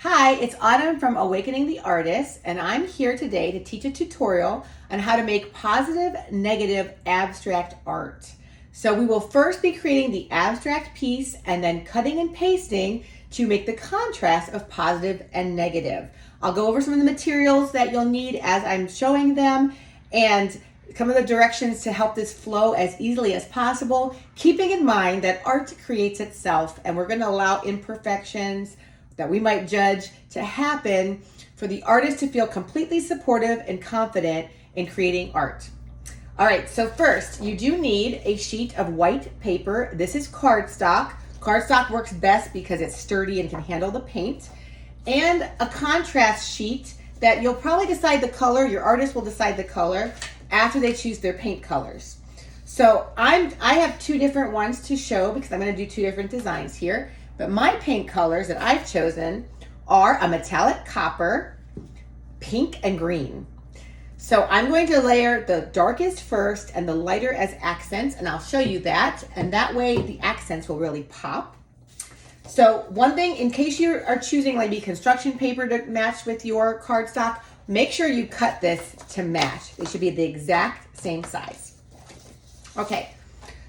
Hi, it's Autumn from Awakening the Artist, and I'm here today to teach a tutorial on how to make positive, negative, abstract art. So we will first be creating the abstract piece and then cutting and pasting to make the contrast of positive and negative. I'll go over some of the materials that you'll need as I'm showing them and some of the directions to help this flow as easily as possible, keeping in mind that art creates itself and we're going to allow imperfections that we might judge to happen for the artist to feel completely supportive and confident in creating art. All right, so first you do need a sheet of white paper. This is cardstock. Cardstock works best because it's sturdy and can handle the paint. And a contrast sheet that you'll probably decide the color, your artist will decide the color after they choose their paint colors. So I have two different ones to show because I'm going to do two different designs here. But my paint colors that I've chosen are a metallic copper, pink, and green. So I'm going to layer the darkest first and the lighter as accents, and I'll show you that. And that way the accents will really pop. So one thing, in case you are choosing maybe construction paper to match with your cardstock, make sure you cut this to match. They should be the exact same size. Okay,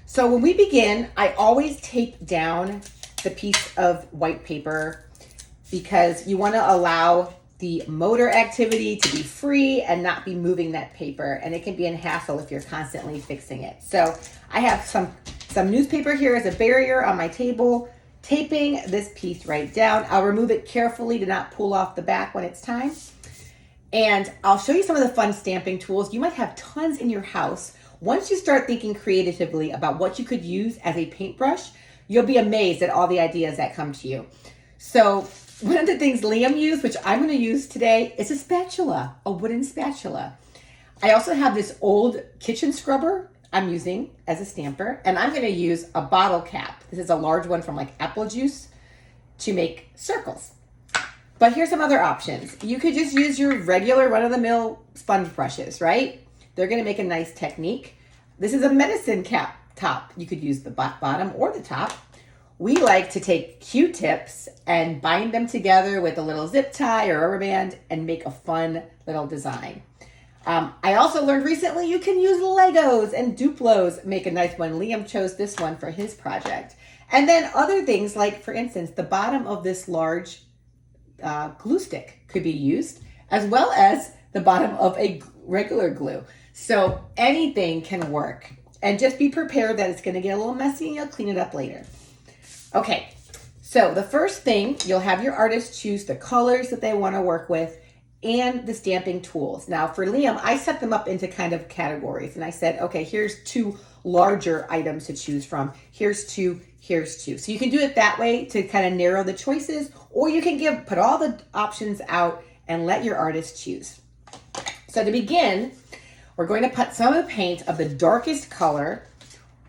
so when we begin, I always tape down the piece of white paper because you want to allow the motor activity to be free and not be moving that paper, and it can be a hassle if you're constantly fixing it. So I have some newspaper here as a barrier on my table, taping this piece right down. I'll remove it carefully to not pull off the back when it's time. And I'll show you some of the fun stamping tools. You might have tons in your house. Once you start thinking creatively about what you could use as a paintbrush, you'll be amazed at all the ideas that come to you. So one of the things Liam used, which I'm going to use today, is a spatula, a wooden spatula. I also have this old kitchen scrubber I'm using as a stamper, and I'm going to use a bottle cap. This is a large one from like apple juice to make circles. But here's some other options. You could just use your regular run-of-the-mill sponge brushes, right? They're going to make a nice technique. This is a medicine cap top. You could use the bottom or the top. We like to take Q-tips and bind them together with a little zip tie or rubber band and make a fun little design. I also learned recently you can use Legos and Duplos, make a nice one. Liam chose this one for his project. And then other things like, for instance, the bottom of this large glue stick could be used, as well as the bottom of a regular glue. So anything can work. And just be prepared that it's going to get a little messy and you'll clean it up later. Okay, so the first thing, you'll have your artist choose the colors that they want to work with and the stamping tools. Now for Liam, I set them up into kind of categories. And I said, okay, here's two larger items to choose from. Here's two, here's two. So you can do it that way to kind of narrow the choices, or you can put all the options out and let your artist choose. So to begin, we're going to put some of the paint of the darkest color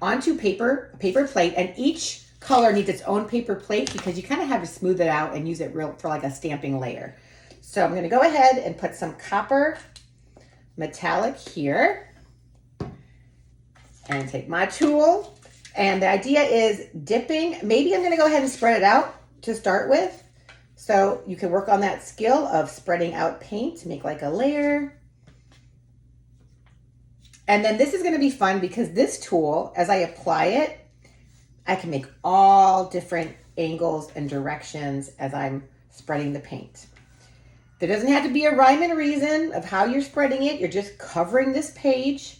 onto paper plate, and each color needs its own paper plate because you kind of have to smooth it out and use it for like a stamping layer. So I'm going to go ahead and put some copper metallic here and take my tool. And the idea is dipping. Maybe I'm going to go ahead and spread it out to start with. So you can work on that skill of spreading out paint to make like a layer. And then this is going to be fun because this tool, as I apply it, I can make all different angles and directions as I'm spreading the paint. There doesn't have to be a rhyme and reason of how you're spreading it. You're just covering this page.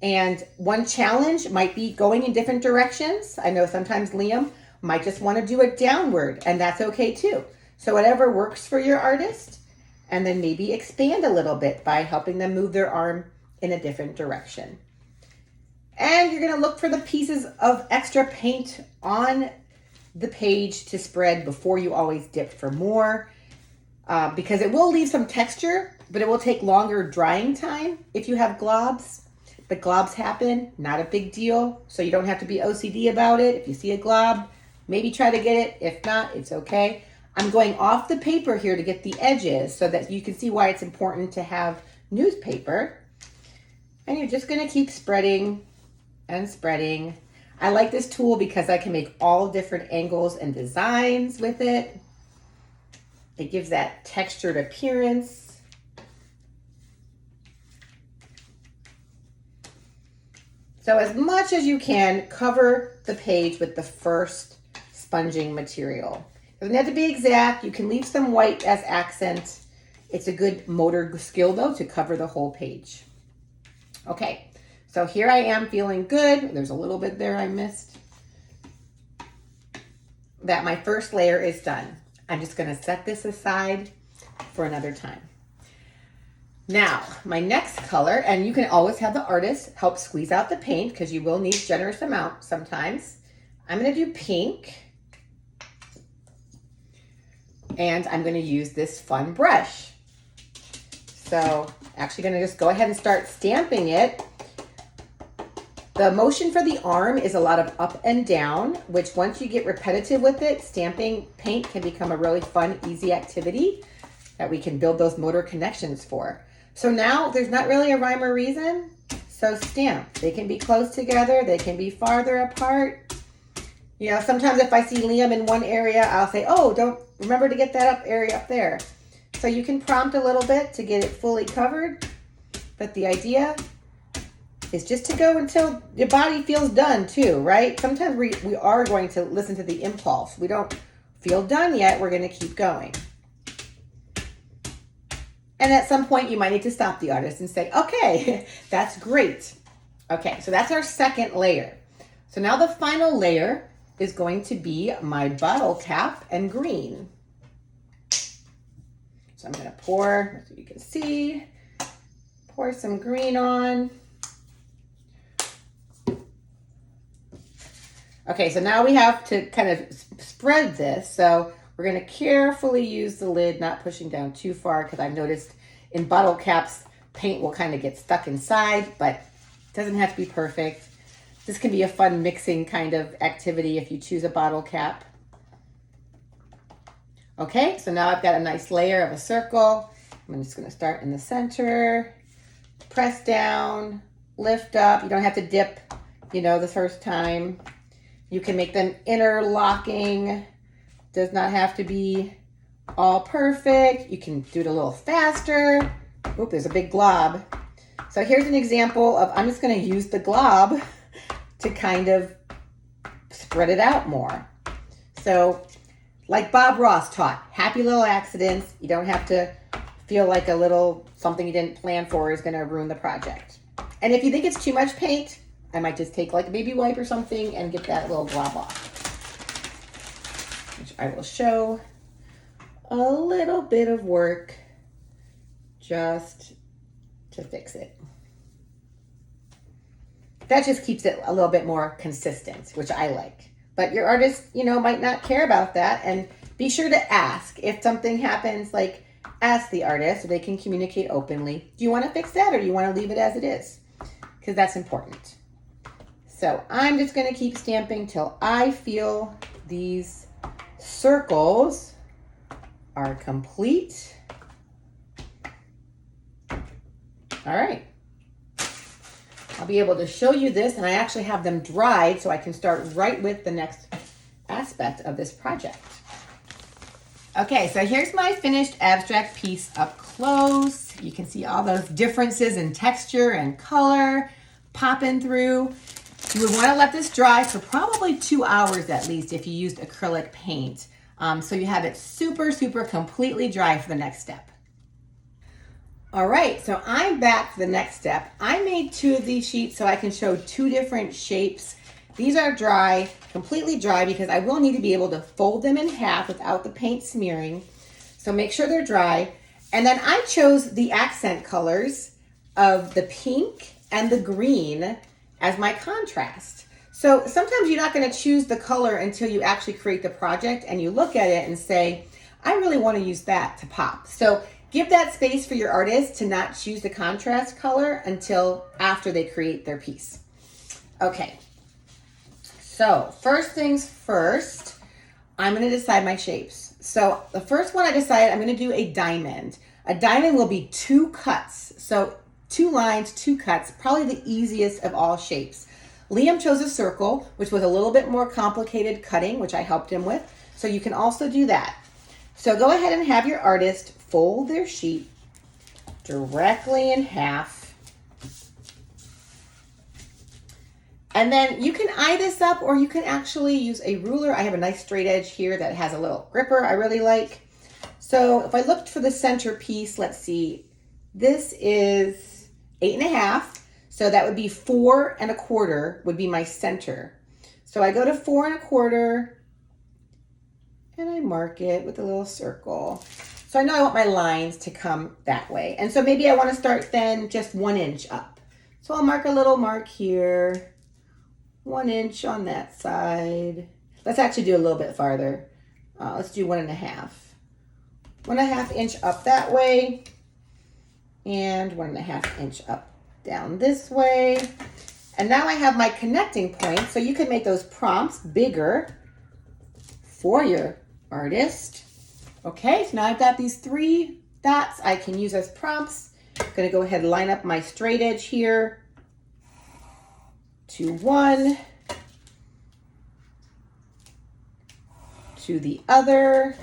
And one challenge might be going in different directions. I know sometimes Liam might just want to do it downward, and that's okay too. So whatever works for your artist, and then maybe expand a little bit by helping them move their arm in a different direction. And you're going to look for the pieces of extra paint on the page to spread before you always dip for more, because it will leave some texture, but it will take longer drying time if you have globs. But globs happen, not a big deal, so you don't have to be OCD about it. If you see a glob, maybe try to get it. If not, it's okay. I'm going off the paper here to get the edges so that you can see why it's important to have newspaper. And you're just going to keep spreading and spreading. I like this tool because I can make all different angles and designs with it. It gives that textured appearance. So as much as you can, cover the page with the first sponging material. It doesn't have to be exact. You can leave some white as accent. It's a good motor skill though to cover the whole page. Okay, so here I am feeling good. There's a little bit there I missed. That my first layer is done. I'm just gonna set this aside for another time. Now, my next color, and you can always have the artist help squeeze out the paint because you will need generous amount sometimes. I'm gonna do pink. And I'm gonna use this fun brush. So actually gonna just go ahead and start stamping it. The motion for the arm is a lot of up and down, which once you get repetitive with it, stamping paint can become a really fun, easy activity that we can build those motor connections for. So now there's not really a rhyme or reason, so stamp. They can be close together, they can be farther apart. You know, sometimes if I see Liam in one area, I'll say, oh, don't remember to get that area up there. So you can prompt a little bit to get it fully covered, but the idea is just to go until your body feels done too, right? Sometimes we are going to listen to the impulse. We don't feel done yet, we're gonna keep going. And at some point you might need to stop the artist and say, okay, that's great. Okay, so that's our second layer. So now the final layer is going to be my bottle cap and green. So I'm gonna pour, so you can see, pour some green on. Okay, so now we have to kind of spread this. So we're gonna carefully use the lid, not pushing down too far, because I've noticed in bottle caps, paint will kind of get stuck inside, but it doesn't have to be perfect. This can be a fun mixing kind of activity if you choose a bottle cap. Okay, so now I've got a nice layer of a circle. I'm just gonna start in the center, press down, lift up. You don't have to dip, the first time. You can make them interlocking. Does not have to be all perfect. You can do it a little faster. Oop, there's a big glob. So here's an example of, I'm just gonna use the glob to kind of spread it out more. So like Bob Ross taught, happy little accidents. You don't have to feel like a little something you didn't plan for is gonna ruin the project. And if you think it's too much paint, I might just take like a baby wipe or something and get that little glob off, which I will show a little bit of work just to fix it. That just keeps it a little bit more consistent, which I like. But your artist, might not care about that, and be sure to ask. If something happens, like ask the artist so they can communicate openly. Do you want to fix that or do you want to leave it as it is? Because that's important. So I'm just going to keep stamping till I feel these circles are complete. All right. I'll be able to show you this, and I actually have them dried so I can start right with the next aspect of this project. Okay, so here's my finished abstract piece up close. You can see all those differences in texture and color popping through. You would want to let this dry for probably 2 hours at least if you used acrylic paint. So you have it super, super completely dry for the next step. All right, so I'm back for the next step. I made 2 of these sheets so I can show 2 different shapes. These are dry, completely dry, because I will need to be able to fold them in half without the paint smearing. So make sure they're dry. And then I chose the accent colors of the pink and the green as my contrast. So sometimes you're not going to choose the color until you actually create the project and you look at it and say, I really want to use that to pop. So give that space for your artist to not choose the contrast color until after they create their piece. Okay, so first things first, I'm going to decide my shapes. So the first one I decided I'm going to do a diamond. A diamond will be 2 cuts. So 2 lines, 2 cuts, probably the easiest of all shapes. Liam chose a circle, which was a little bit more complicated cutting, which I helped him with. So you can also do that. So go ahead and have your artist fold their sheet directly in half. And then you can eye this up, or you can actually use a ruler. I have a nice straight edge here that has a little gripper I really like. So if I looked for the center piece, let's see, this is 8.5. So that would be 4.25 would be my center. So I go to 4.25 and I mark it with a little circle. So I know I want my lines to come that way. And so maybe I want to start then just 1 inch up. So I'll mark a little mark here. 1 inch on that side. Let's actually do a little bit farther. Let's do 1.5. 1.5 inch up that way, and 1.5 inch up down this way. And now I have my connecting point, so you can make those prompts bigger for your artist. Okay, so now I've got these 3 dots I can use as prompts. I'm gonna go ahead and line up my straight edge here to 1, to the other,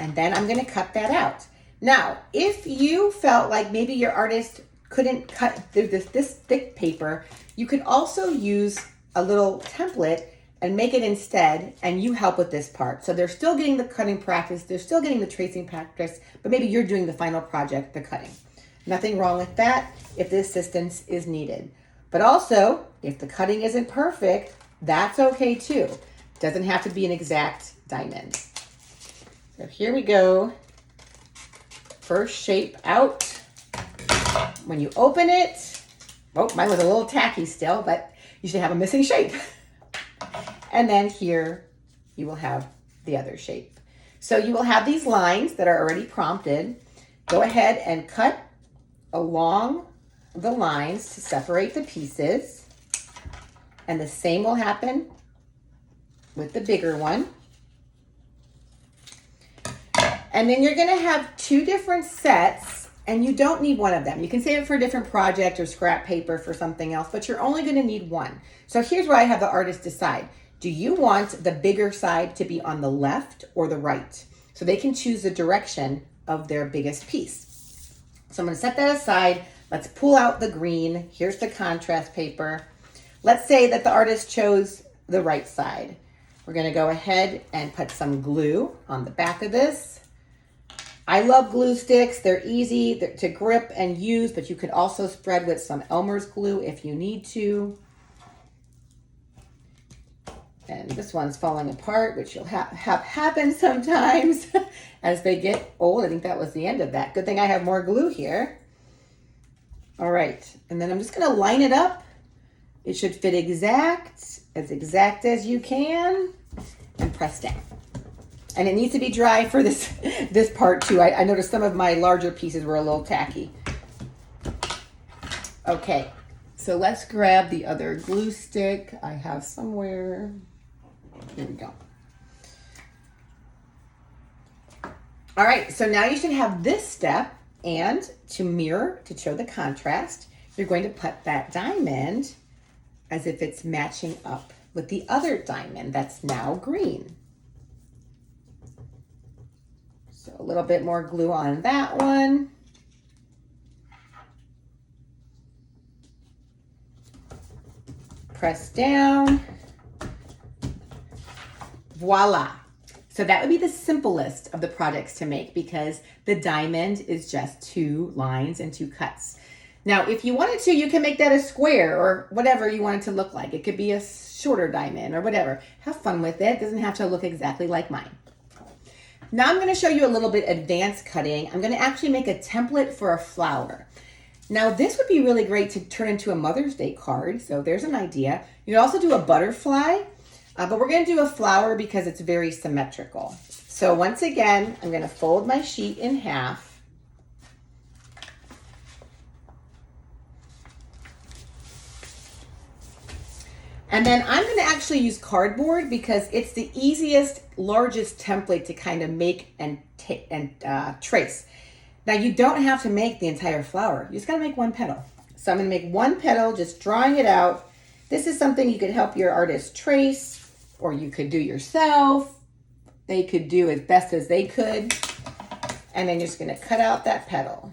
and then I'm going to cut that out. Now, if you felt like maybe your artist couldn't cut through this thick paper, you could also use a little template and make it instead, and you help with this part. So they're still getting the cutting practice, they're still getting the tracing practice, but maybe you're doing the final project, the cutting. Nothing wrong with that if the assistance is needed. But also, if the cutting isn't perfect, that's okay too. Doesn't have to be an exact diamond. So here we go. First shape out. When you open it, oh, mine was a little tacky still, but you should have a missing shape. And then here you will have the other shape. So you will have these lines that are already prompted. Go ahead and cut along the lines to separate the pieces, and the same will happen with the bigger one. And then you're going to have 2 different sets, and you don't need one of them. You can save it for a different project or scrap paper for something else, but you're only going to need one. So here's where I have the artist decide. Do you want the bigger side to be on the left or the right? So they can choose the direction of their biggest piece. So I'm going to set that aside. Let's pull out the green. Here's the contrast paper. Let's say that the artist chose the right side. We're going to go ahead and put some glue on the back of this. I love glue sticks. They're easy to grip and use, but you could also spread with some Elmer's glue if you need to. And this one's falling apart, which you'll have happen sometimes as they get old. I think that was the end of that. Good thing I have more glue here. All right, and then I'm just gonna line it up. It should fit exact as you can, and press down. And it needs to be dry for this part too. I noticed some of my larger pieces were a little tacky. Okay, so let's grab the other glue stick I have somewhere. Here we go. All right, so now you should have this step, and to mirror, to show the contrast, you're going to put that diamond as if it's matching up with the other diamond that's now green. So a little bit more glue on that one. Press down. Voila. So that would be the simplest of the projects to make because the diamond is just 2 lines and 2 cuts. Now, if you wanted to, you can make that a square or whatever you want it to look like. It could be a shorter diamond or whatever. Have fun with it. It doesn't have to look exactly like mine. Now I'm going to show you a little bit advanced cutting. I'm going to actually make a template for a flower. Now this would be really great to turn into a Mother's Day card. So there's an idea. You can also do a butterfly, but we're going to do a flower because it's very symmetrical. So once again, I'm going to fold my sheet in half. And then I'm going to actually use cardboard because it's the easiest, largest template to kind of make and trace. Now you don't have to make the entire flower. You just got to make one petal. So I'm going to make one petal, just drawing it out. This is something you could help your artist trace, or you could do yourself. they could do as best as they could. And then you're just going to cut out that petal.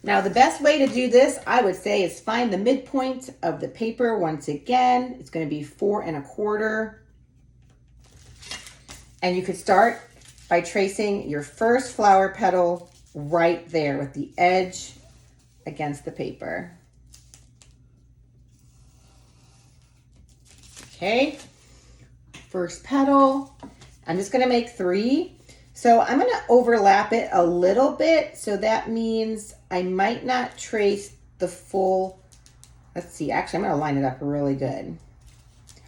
Now the best way to do this, I would say, is find the midpoint of the paper. Once again, it's going to be 4 1/4. And you could start by tracing your first flower petal right there with the edge against the paper. Okay, first petal. I'm just going to make 3. So I'm going to overlap it a little bit. So that means I might not trace the full, let's see, actually I'm going to line it up really good.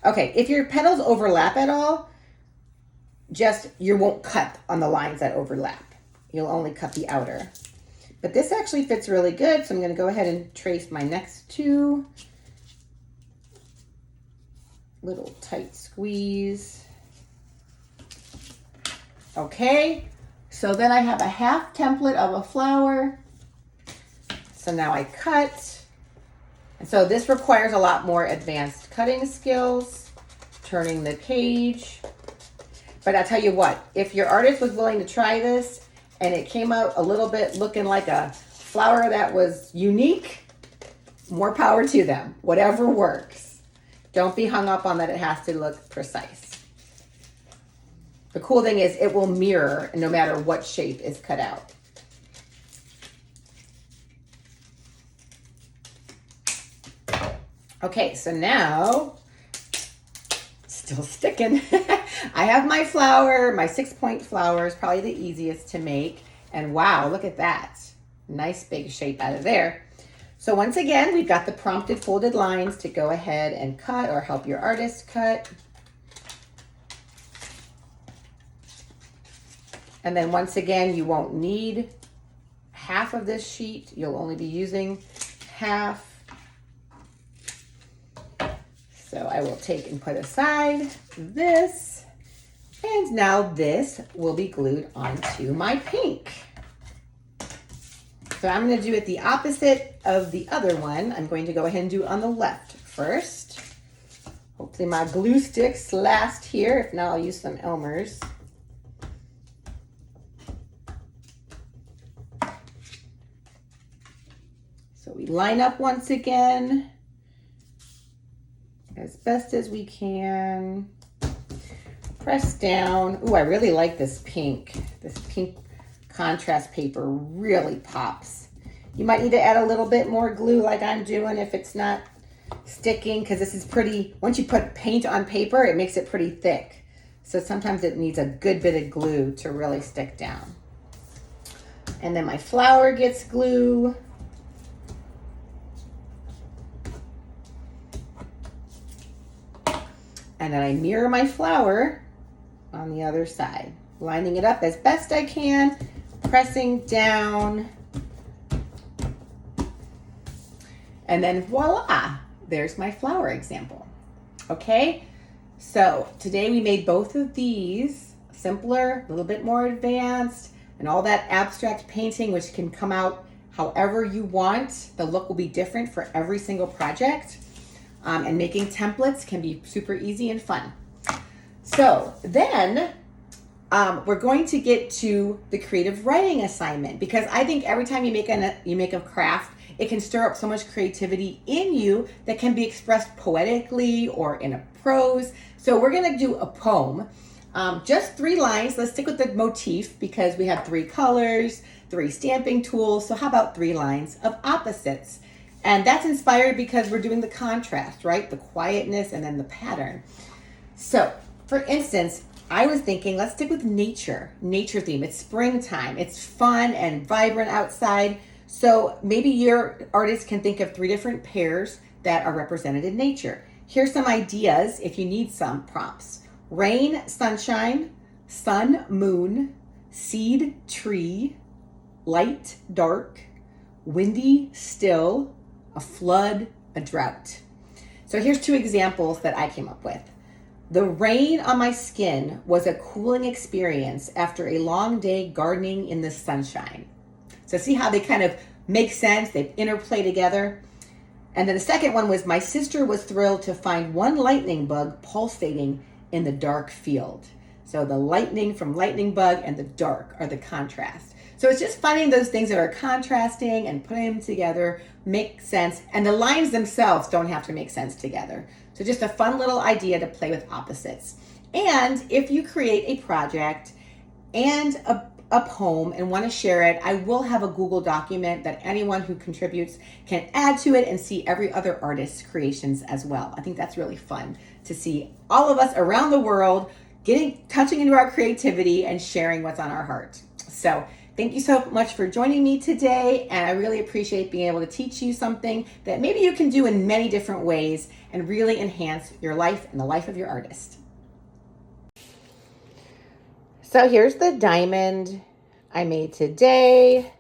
Okay, if your petals overlap at all, you won't cut on the lines that overlap. You'll only cut the outer. But this actually fits really good, so I'm going to go ahead and trace my next 2. Little tight squeeze. Okay, so then I have a half template of a flower. So now I cut. And so this requires a lot more advanced cutting skills, turning the page. But I'll tell you what, if your artist was willing to try this and it came out a little bit looking like a flower that was unique, more power to them, whatever works. Don't be hung up on that it has to look precise. The cool thing is it will mirror no matter what shape is cut out. Okay, so now, still sticking. I have my flower, my 6-point flower is probably the easiest to make. And wow, look at that. Nice big shape out of there. So once again, we've got the prompted folded lines to go ahead and cut or help your artist cut. And then once again, you won't need half of this sheet. You'll only be using half. So I will take and put aside this. And now this will be glued onto my pink. So I'm going to do it the opposite of the other one. I'm going to go ahead and do it on the left first. Hopefully my glue sticks last here. If not, I'll use some Elmer's. So we line up once again as best as we can. Press down. Ooh, I really like this pink. This pink contrast paper really pops. You might need to add a little bit more glue like I'm doing if it's not sticking, because this is pretty, once you put paint on paper, it makes it pretty thick. So sometimes it needs a good bit of glue to really stick down. And then my flower gets glue. And then I mirror my flower on the other side, lining it up as best I can, pressing down. And then voila, there's my flower example. Okay, so today we made both of these simpler, a little bit more advanced, and all that abstract painting, which can come out however you want. The look will be different for every single project. And making templates can be super easy and fun. So then we're going to get to the creative writing assignment, because I think every time you make a craft, it can stir up so much creativity in you that can be expressed poetically or in a prose. So we're going to do a poem, just 3 lines. Let's stick with the motif because we have 3 colors, 3 stamping tools. So how about 3 lines of opposites? And that's inspired because we're doing the contrast, right? The quietness and then the pattern. So for instance, I was thinking, let's stick with nature theme. It's springtime. It's fun and vibrant outside. So maybe your artist can think of 3 different pairs that are represented in nature. Here's some ideas if you need some prompts. Rain, sunshine, sun, moon, seed, tree, light, dark, windy, still, a flood, a drought. So here's 2 examples that I came up with. The rain on my skin was a cooling experience after a long day gardening in the sunshine. So see how they kind of make sense? They interplay together. And then the second one was, my sister was thrilled to find one lightning bug pulsating in the dark field. So the lightning from lightning bug and the dark are the contrast. So it's just finding those things that are contrasting and putting them together make sense. And the lines themselves don't have to make sense together. So just a fun little idea to play with opposites. And if you create a project and a poem and want to share it, I will have a Google document that anyone who contributes can add to it and see every other artist's creations as well. I think that's really fun to see all of us around the world touching into our creativity and sharing what's on our heart. So thank you so much for joining me today, and I really appreciate being able to teach you something that maybe you can do in many different ways and really enhance your life and the life of your artist. So here's the diamond I made today,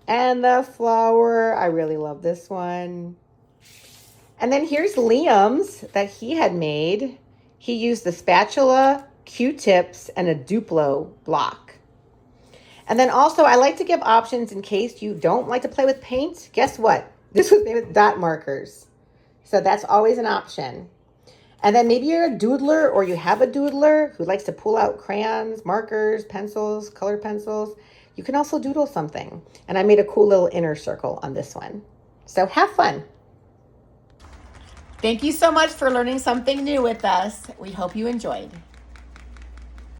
and the flower. I really love this one. And then here's Liam's that he had made. He used the spatula, Q-tips, and a Duplo block. And then also I like to give options in case you don't like to play with paint. Guess what? This was made with dot markers. So that's always an option. And then maybe you're a doodler or you have a doodler who likes to pull out crayons, markers, pencils, colored pencils. You can also doodle something. And I made a cool little inner circle on this one. So have fun. Thank you so much for learning something new with us. We hope you enjoyed.